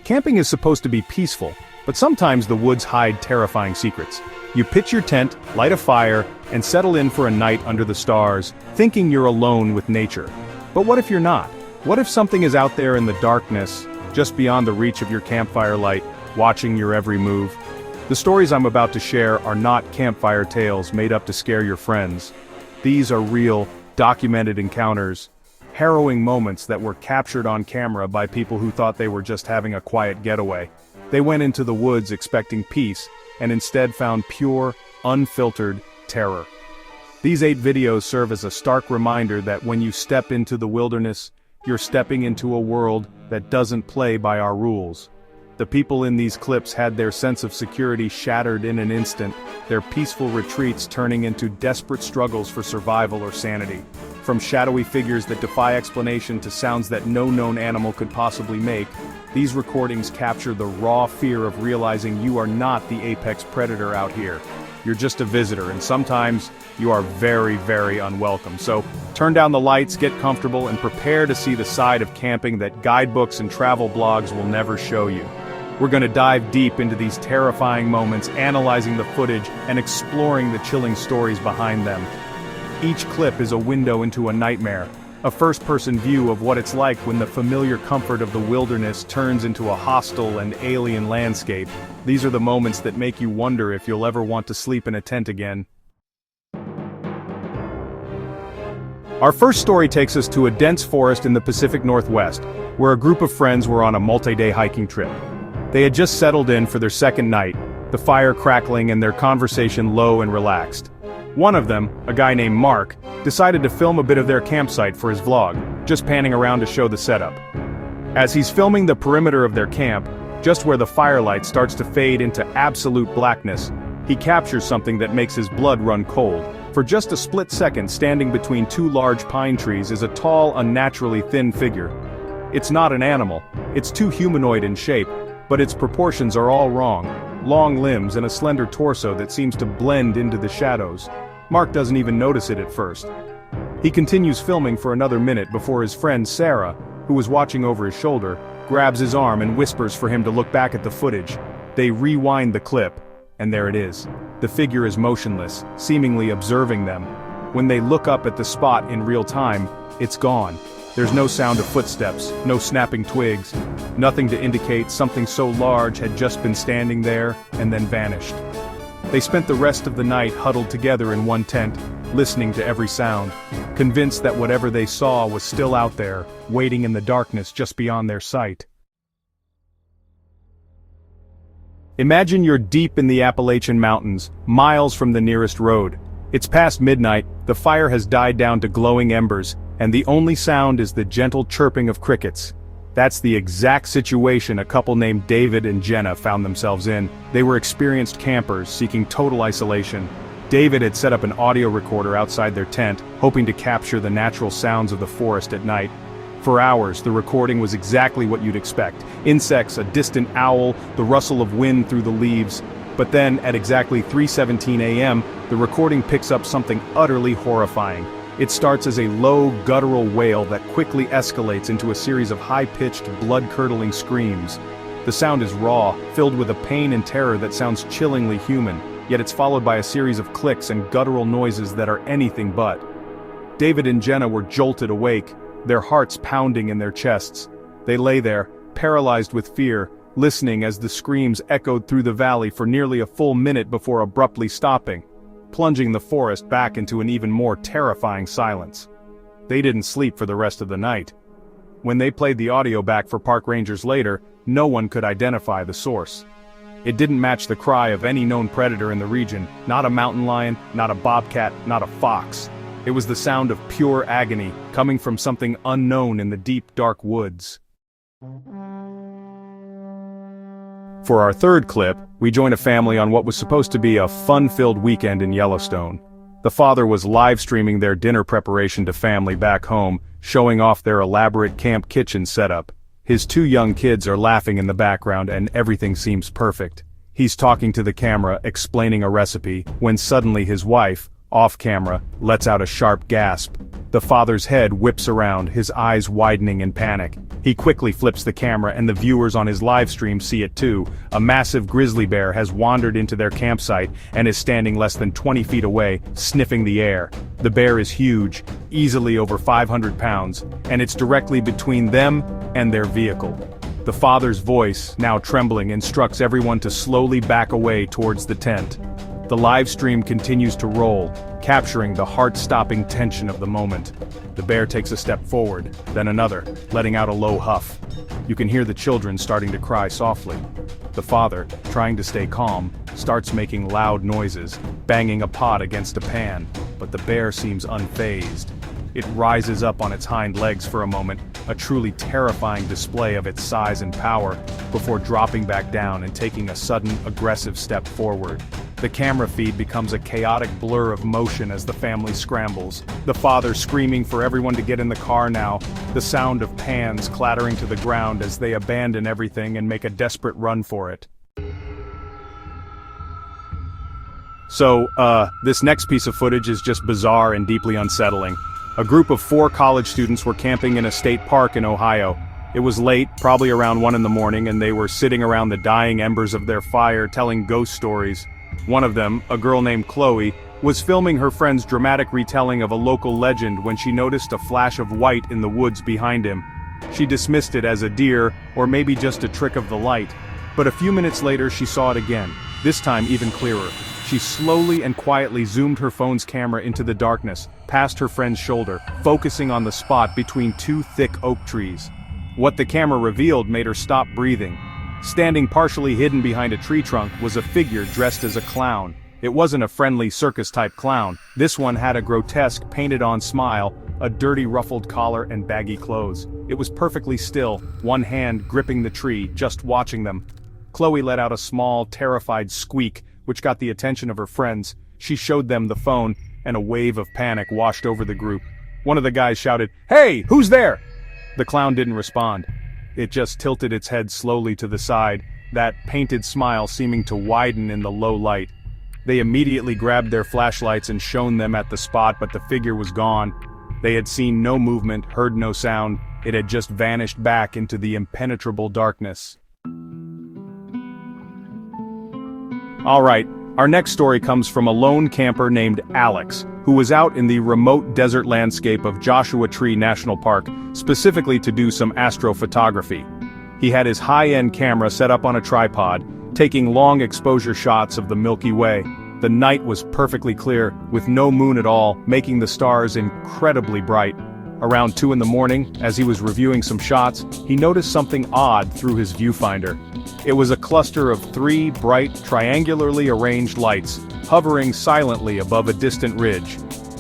Camping is supposed to be peaceful, but sometimes the woods hide terrifying secrets. You pitch your tent, light a fire, and settle in for a night under the stars, thinking you're alone with nature. But what if you're not? What if something is out there in the darkness, just beyond the reach of your campfire light, watching your every move? The stories I'm about to share are not campfire tales made up to scare your friends. These are real, documented encounters, harrowing moments that were captured on camera by people who thought they were just having a quiet getaway. They went into the woods expecting peace, and instead found pure, unfiltered terror. These 8 videos serve as a stark reminder that when you step into the wilderness, you're stepping into a world that doesn't play by our rules. The people in these clips had their sense of security shattered in an instant, their peaceful retreats turning into desperate struggles for survival or sanity. From shadowy figures that defy explanation to sounds that no known animal could possibly make, these recordings capture the raw fear of realizing you are not the apex predator out here. You're just a visitor, and sometimes you are very, very unwelcome. So, turn down the lights, get comfortable, and prepare to see the side of camping that guidebooks and travel blogs will never show you. We're going to dive deep into these terrifying moments, analyzing the footage and exploring the chilling stories behind them. Each clip is a window into a nightmare, a first-person view of what it's like when the familiar comfort of the wilderness turns into a hostile and alien landscape. These are the moments that make you wonder if you'll ever want to sleep in a tent again. Our first story takes us to a dense forest in the Pacific Northwest, where a group of friends were on a multi-day hiking trip. They had just settled in for their second night, the fire crackling and their conversation low and relaxed. One of them, a guy named Mark, decided to film a bit of their campsite for his vlog, just panning around to show the setup. As he's filming the perimeter of their camp, just where the firelight starts to fade into absolute blackness, he captures something that makes his blood run cold. For just a split second, standing between 2 large pine trees is a tall, unnaturally thin figure. It's not an animal, it's too humanoid in shape, but its proportions are all wrong. Long limbs and a slender torso that seems to blend into the shadows. Mark doesn't even notice it at first. He continues filming for another minute before his friend Sarah, who was watching over his shoulder, grabs his arm and whispers for him to look back at the footage. They rewind the clip, and there it is. The figure is motionless, seemingly observing them. When they look up at the spot in real time, it's gone. There's no sound of footsteps, no snapping twigs, nothing to indicate something so large had just been standing there and then vanished. They spent the rest of the night huddled together in one tent, listening to every sound, convinced that whatever they saw was still out there, waiting in the darkness just beyond their sight. Imagine you're deep in the Appalachian Mountains, miles from the nearest road. It's past midnight, the fire has died down to glowing embers, and the only sound is the gentle chirping of crickets. That's the exact situation a couple named David and Jenna found themselves in. They were experienced campers seeking total isolation. David had set up an audio recorder outside their tent, hoping to capture the natural sounds of the forest at night. For hours, the recording was exactly what you'd expect. Insects, a distant owl, the rustle of wind through the leaves. But then, at exactly 3:17 a.m., the recording picks up something utterly horrifying. It starts as a low, guttural wail that quickly escalates into a series of high-pitched, blood-curdling screams. The sound is raw, filled with a pain and terror that sounds chillingly human, yet it's followed by a series of clicks and guttural noises that are anything but. David and Jenna were jolted awake, their hearts pounding in their chests. They lay there, paralyzed with fear, listening as the screams echoed through the valley for nearly a full minute before abruptly stopping, plunging the forest back into an even more terrifying silence. They didn't sleep for the rest of the night. When they played the audio back for park rangers later, no one could identify the source. It didn't match the cry of any known predator in the region, not a mountain lion, not a bobcat, not a fox. It was the sound of pure agony, coming from something unknown in the deep, dark woods. For our third clip, we join a family on what was supposed to be a fun-filled weekend in Yellowstone. The father was live-streaming their dinner preparation to family back home, showing off their elaborate camp kitchen setup. His 2 young kids are laughing in the background and everything seems perfect. He's talking to the camera, explaining a recipe, when suddenly his wife, off camera, lets out a sharp gasp. The father's head whips around, his eyes widening in panic. He quickly flips the camera and the viewers on his live stream see it too. A massive grizzly bear has wandered into their campsite and is standing less than 20 feet away, sniffing the air. The bear is huge, easily over 500 pounds, and it's directly between them and their vehicle. The father's voice, now trembling, instructs everyone to slowly back away towards the tent. The live stream continues to roll, capturing the heart-stopping tension of the moment. The bear takes a step forward, then another, letting out a low huff. You can hear the children starting to cry softly. The father, trying to stay calm, starts making loud noises, banging a pot against a pan, but the bear seems unfazed. It rises up on its hind legs for a moment, a truly terrifying display of its size and power, before dropping back down and taking a sudden, aggressive step forward. The camera feed becomes a chaotic blur of motion as the family scrambles. The father screaming for everyone to get in the car now, the sound of pans clattering to the ground as they abandon everything and make a desperate run for it. So, this next piece of footage is just bizarre and deeply unsettling. A group of 4 college students were camping in a state park in Ohio. It was late, probably around 1 in the morning, and they were sitting around the dying embers of their fire telling ghost stories. One of them, a girl named Chloe, was filming her friend's dramatic retelling of a local legend when she noticed a flash of white in the woods behind him. She dismissed it as a deer, or maybe just a trick of the light. But a few minutes later she saw it again, this time even clearer. She slowly and quietly zoomed her phone's camera into the darkness, past her friend's shoulder, focusing on the spot between 2 thick oak trees. What the camera revealed made her stop breathing. Standing partially hidden behind a tree trunk was a figure dressed as a clown. It wasn't a friendly circus-type clown. This one had a grotesque, painted-on smile, a dirty ruffled collar and baggy clothes. It was perfectly still, one hand gripping the tree, just watching them. Chloe let out a small, terrified squeak, which got the attention of her friends. She showed them the phone, and a wave of panic washed over the group. One of the guys shouted, "Hey, who's there?" The clown didn't respond. It just tilted its head slowly to the side, that painted smile seeming to widen in the low light. They immediately grabbed their flashlights and shone them at the spot, but the figure was gone. They had seen no movement, heard no sound. It had just vanished back into the impenetrable darkness. Alright, our next story comes from a lone camper named Alex, who was out in the remote desert landscape of Joshua Tree National Park, specifically to do some astrophotography. He had his high-end camera set up on a tripod, taking long exposure shots of the Milky Way. The night was perfectly clear, with no moon at all, making the stars incredibly bright. Around 2 in the morning, as he was reviewing some shots, he noticed something odd through his viewfinder. It was a cluster of 3 bright, triangularly arranged lights, hovering silently above a distant ridge.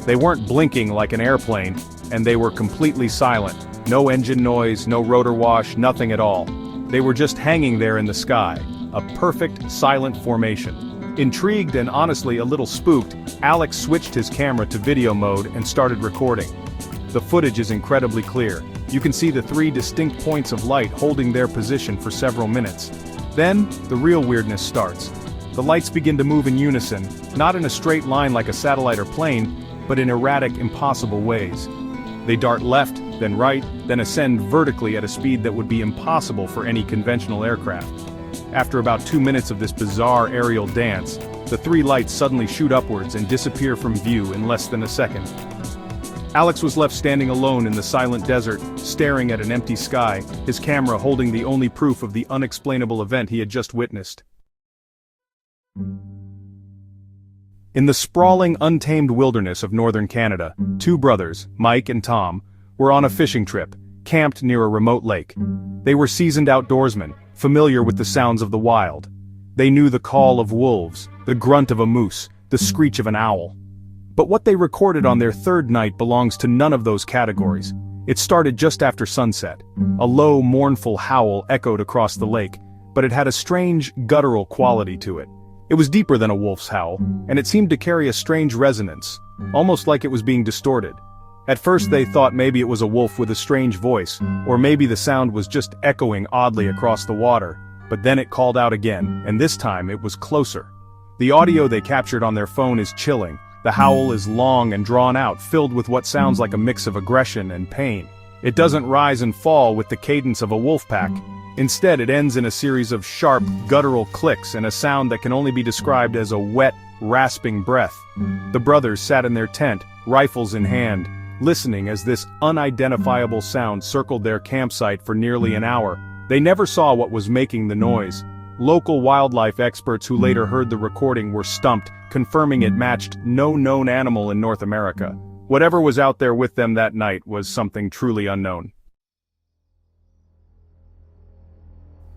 They weren't blinking like an airplane, and they were completely silent. No engine noise, no rotor wash, nothing at all. They were just hanging there in the sky, a perfect, silent formation. Intrigued and honestly a little spooked, Alex switched his camera to video mode and started recording. The footage is incredibly clear. You can see the 3 distinct points of light holding their position for several minutes. Then, the real weirdness starts. The lights begin to move in unison, not in a straight line like a satellite or plane, but in erratic, impossible ways. They dart left, then right, then ascend vertically at a speed that would be impossible for any conventional aircraft. After about 2 minutes of this bizarre aerial dance, the 3 lights suddenly shoot upwards and disappear from view in less than a second. Alex was left standing alone in the silent desert, staring at an empty sky, his camera holding the only proof of the unexplainable event he had just witnessed. In the sprawling, untamed wilderness of northern Canada, 2 brothers, Mike and Tom, were on a fishing trip, camped near a remote lake. They were seasoned outdoorsmen, familiar with the sounds of the wild. They knew the call of wolves, the grunt of a moose, the screech of an owl. But what they recorded on their 3rd night belongs to none of those categories. It started just after sunset. A low, mournful howl echoed across the lake, but it had a strange, guttural quality to it. It was deeper than a wolf's howl, and it seemed to carry a strange resonance, almost like it was being distorted. At first they thought maybe it was a wolf with a strange voice, or maybe the sound was just echoing oddly across the water, but then it called out again, and this time it was closer. The audio they captured on their phone is chilling. The howl is long and drawn out, filled with what sounds like a mix of aggression and pain. It doesn't rise and fall with the cadence of a wolf pack. Instead, it ends in a series of sharp, guttural clicks and a sound that can only be described as a wet, rasping breath. The brothers sat in their tent, rifles in hand, listening as this unidentifiable sound circled their campsite for nearly an hour. They never saw what was making the noise. Local wildlife experts who later heard the recording were stumped, confirming it matched no known animal in North America. Whatever was out there with them that night was something truly unknown.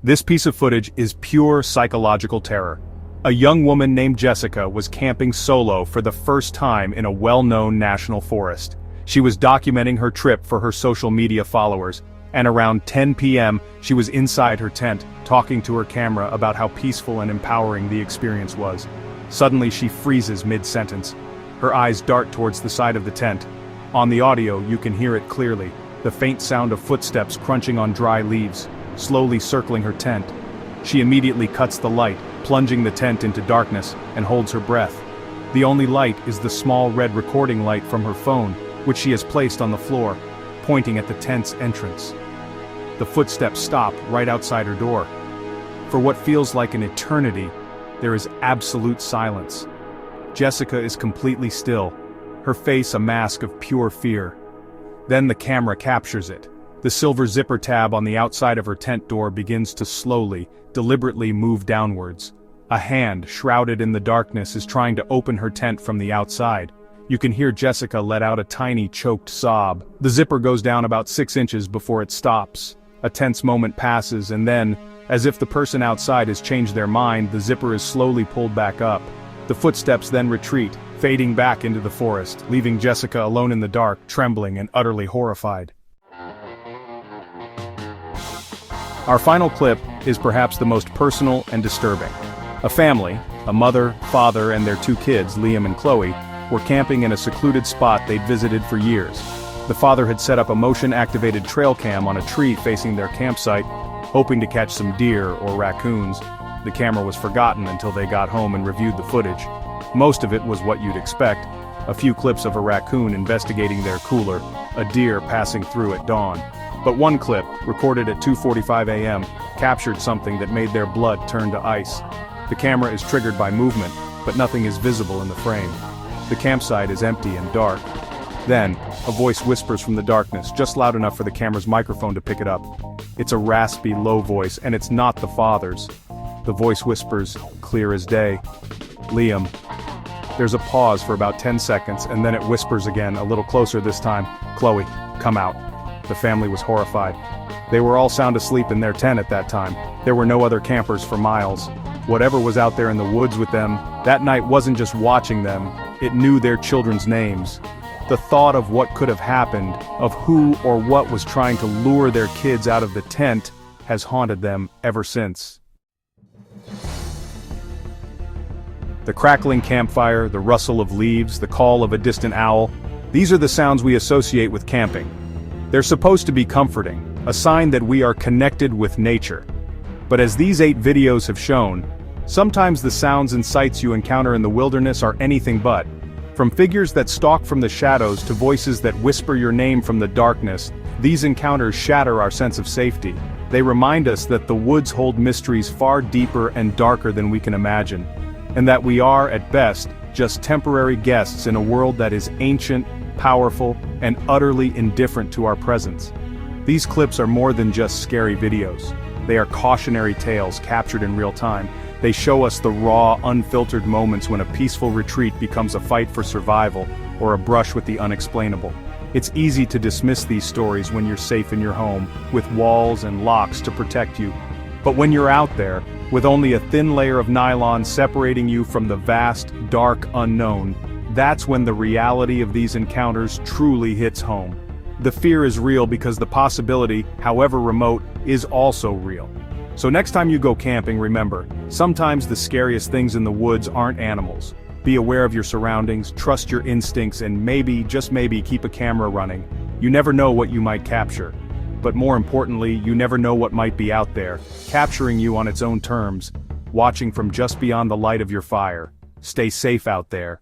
This piece of footage is pure psychological terror. A young woman named Jessica was camping solo for the first time in a well-known national forest. She was documenting her trip for her social media followers, and around 10 p.m., she was inside her tent, talking to her camera about how peaceful and empowering the experience was. Suddenly she freezes mid-sentence. Her eyes dart towards the side of the tent. On the audio, you can hear it clearly, the faint sound of footsteps crunching on dry leaves, slowly circling her tent. She immediately cuts the light, plunging the tent into darkness, and holds her breath. The only light is the small red recording light from her phone, which she has placed on the floor, pointing at the tent's entrance. The footsteps stop right outside her door. For what feels like an eternity, there is absolute silence. Jessica is completely still, her face a mask of pure fear. Then the camera captures it. The silver zipper tab on the outside of her tent door begins to slowly, deliberately move downwards. A hand, shrouded in the darkness, is trying to open her tent from the outside. You can hear Jessica let out a tiny, choked sob. The zipper goes down about 6 inches before it stops. A tense moment passes, and then, as if the person outside has changed their mind, the zipper is slowly pulled back up. The footsteps then retreat, fading back into the forest, leaving Jessica alone in the dark, trembling and utterly horrified. Our final clip is perhaps the most personal and disturbing. A family, a mother, father, and their 2 kids, Liam and Chloe, were camping in a secluded spot they'd visited for years. The father had set up a motion-activated trail cam on a tree facing their campsite, hoping to catch some deer or raccoons. The camera was forgotten until they got home and reviewed the footage. Most of it was what you'd expect: a few clips of a raccoon investigating their cooler, a deer passing through at dawn. But one clip, recorded at 2:45 a.m., captured something that made their blood turn to ice. The camera is triggered by movement, but nothing is visible in the frame. The campsite is empty and dark. Then, a voice whispers from the darkness, just loud enough for the camera's microphone to pick it up. It's a raspy, low voice, and it's not the father's. The voice whispers, clear as day, "Liam." There's a pause for about 10 seconds, and then it whispers again, a little closer this time, "Chloe, come out." The family was horrified. They were all sound asleep in their tent at that time. There were no other campers for miles. Whatever was out there in the woods with them, that night wasn't just watching them, it knew their children's names. The thought of what could have happened, of who or what was trying to lure their kids out of the tent, has haunted them ever since. The crackling campfire, the rustle of leaves, the call of a distant owl, these are the sounds we associate with camping. They're supposed to be comforting, a sign that we are connected with nature. But as these 8 videos have shown, sometimes the sounds and sights you encounter in the wilderness are anything but. From figures that stalk from the shadows to voices that whisper your name from the darkness, these encounters shatter our sense of safety. They remind us that the woods hold mysteries far deeper and darker than we can imagine, and that we are, at best, just temporary guests in a world that is ancient, powerful, and utterly indifferent to our presence. These clips are more than just scary videos. They are cautionary tales captured in real time. They show us the raw, unfiltered moments when a peaceful retreat becomes a fight for survival, or a brush with the unexplainable. It's easy to dismiss these stories when you're safe in your home, with walls and locks to protect you. But when you're out there, with only a thin layer of nylon separating you from the vast, dark unknown, that's when the reality of these encounters truly hits home. The fear is real because the possibility, however remote, is also real. So next time you go camping, remember, sometimes the scariest things in the woods aren't animals. Be aware of your surroundings, trust your instincts, and maybe, just maybe, keep a camera running. You never know what you might capture. But more importantly, you never know what might be out there, capturing you on its own terms, watching from just beyond the light of your fire. Stay safe out there.